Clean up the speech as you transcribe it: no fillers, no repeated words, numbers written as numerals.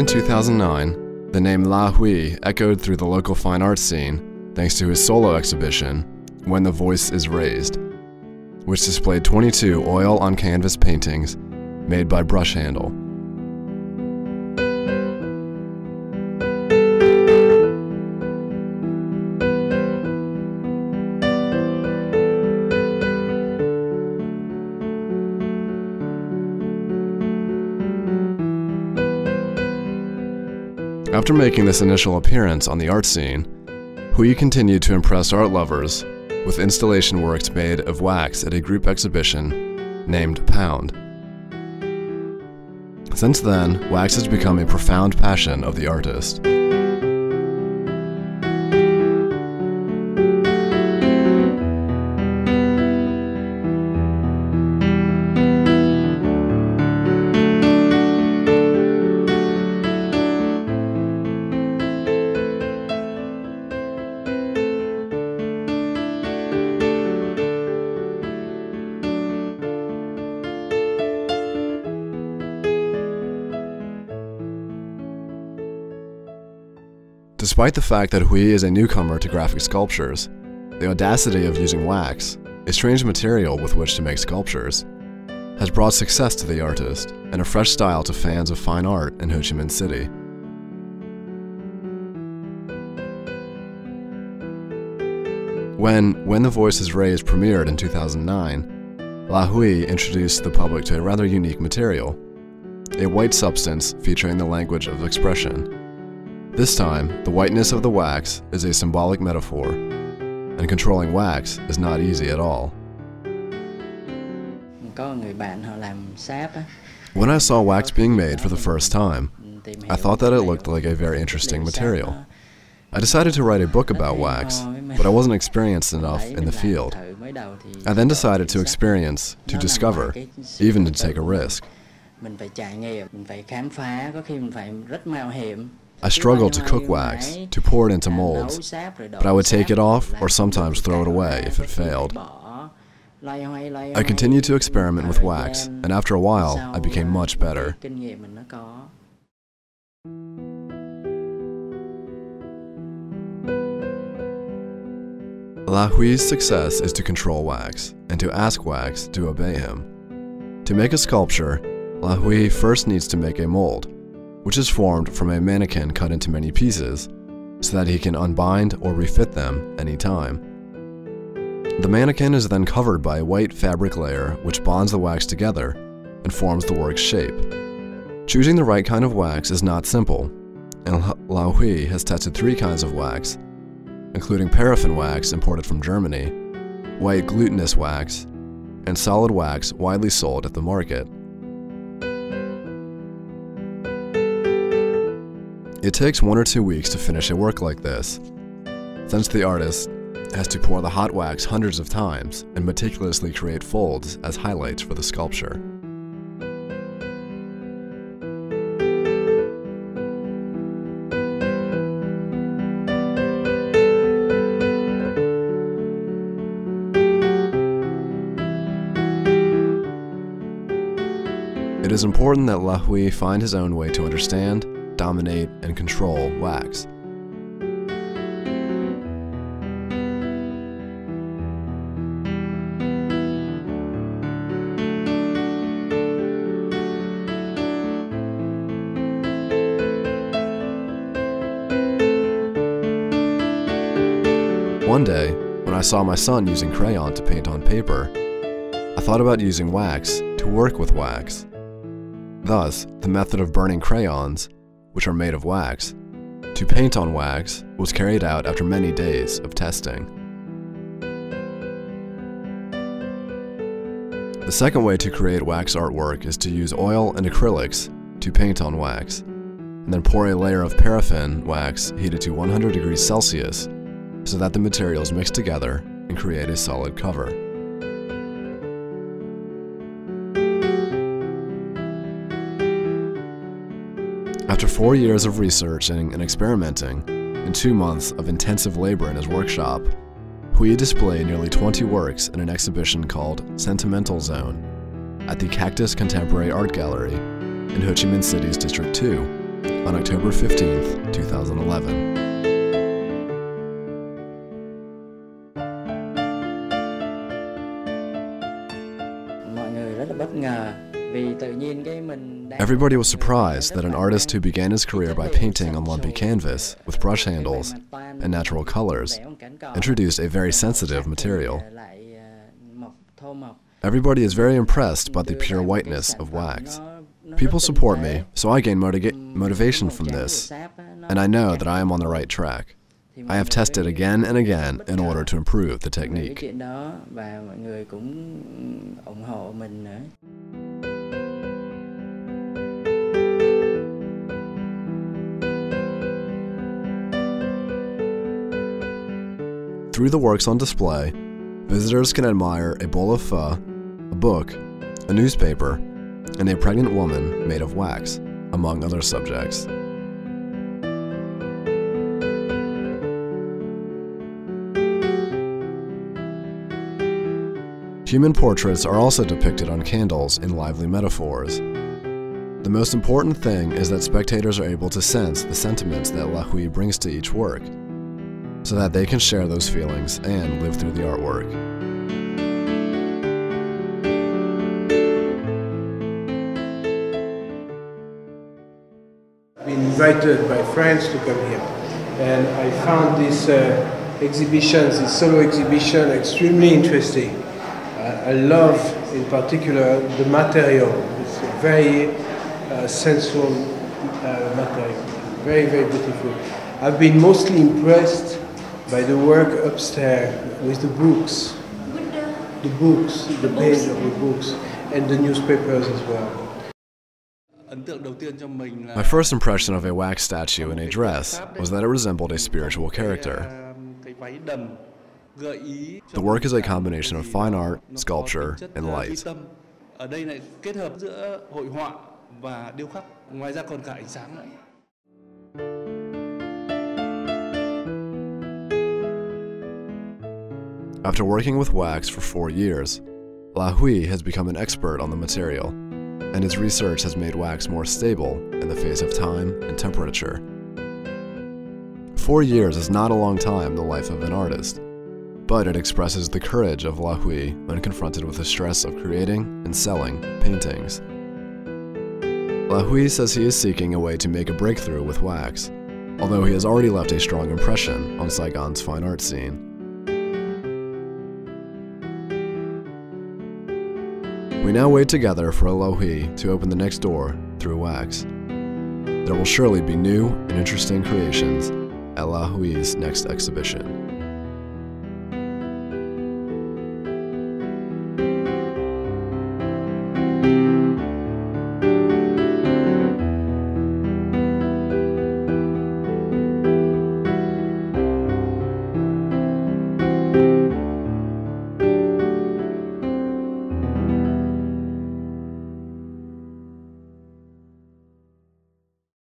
2009, the name La Hui echoed through the local fine arts scene thanks to his solo exhibition, When the Voice is Raised, which displayed 22 oil-on-canvas paintings made by brush handle. After making this initial appearance on the art scene, Hui continued to impress art lovers with installation works made of wax at a group exhibition named Pound. Since then, wax has become a profound passion of the artist. Despite the fact that Hui is a newcomer to graphic sculptures, the audacity of using wax, a strange material with which to make sculptures, has brought success to the artist and a fresh style to fans of fine art in Ho Chi Minh City. When the Voice is Raised premiered in 2009, La Hui introduced the public to a rather unique material, a white substance featuring the language of expression. This time, the whiteness of the wax is a symbolic metaphor, and controlling wax is not easy at all. When I saw wax being made for the first time, I thought that it looked like a very interesting material. I decided to write a book about wax, but I wasn't experienced enough in the field. I then decided to experience, to discover, even to take a risk. I struggled to cook wax, to pour it into molds, but I would take it off or sometimes throw it away if it failed. I continued to experiment with wax, and after a while, I became much better. La Hui's success is to control wax, and to ask wax to obey him. To make a sculpture, La Hui first needs to make a mold, which is formed from a mannequin cut into many pieces, so that he can unbind or refit them anytime. The mannequin is then covered by a white fabric layer which bonds the wax together and forms the work's shape. Choosing the right kind of wax is not simple, and La Hui has tested 3 kinds of wax, including paraffin wax imported from Germany, white glutinous wax, and solid wax widely sold at the market. It takes 1 or 2 weeks to finish a work like this, since the artist has to pour the hot wax hundreds of times and meticulously create folds as highlights for the sculpture. It is important that La Hui find his own way to understand, dominate, and control wax. One day, when I saw my son using crayon to paint on paper, I thought about using wax to work with wax. Thus, the method of burning crayons, which are made of wax, to paint on wax was carried out after many days of testing. The second way to create wax artwork is to use oil and acrylics to paint on wax, and then pour a layer of paraffin wax heated to 100 degrees Celsius so that the materials mix together and create a solid cover. After 4 years of researching and experimenting, and 2 months of intensive labor in his workshop, Hui displayed nearly 20 works in an exhibition called Sentimental Zone at the Cactus Contemporary Art Gallery in Ho Chi Minh City's District 2 on October 15th, 2011. Everybody was surprised that an artist who began his career by painting on lumpy canvas with brush handles and natural colors introduced a very sensitive material. Everybody is very impressed by the pure whiteness of wax. People support me, so I gain motivation from this, and I know that I am on the right track. I have tested again and again in order to improve the technique. Through the works on display, visitors can admire a bowl of pho, a book, a newspaper, and a pregnant woman made of wax, among other subjects. Human portraits are also depicted on candles in lively metaphors. The most important thing is that spectators are able to sense the sentiments that La Hui brings to each work, so that they can share those feelings and live through the artwork. I've been invited by friends to come here, and I found this this solo exhibition, extremely interesting. I love, in particular, the material. It's a very sensual material, very, very beautiful. I've been mostly impressed by the work upstairs with the books, the page of the books, and the newspapers as well. My first impression of a wax statue in a dress was that it resembled a spiritual character. The work is a combination of fine art, sculpture, and light. After working with wax for 4 years, La Hui has become an expert on the material, and his research has made wax more stable in the face of time and temperature. 4 years is not a long time in the life of an artist, but it expresses the courage of La Hui when confronted with the stress of creating and selling paintings. La Hui says he is seeking a way to make a breakthrough with wax, although he has already left a strong impression on Saigon's fine art scene. We now wait together for La Hui to open the next door through wax. There will surely be new and interesting creations at La Hui's next exhibition.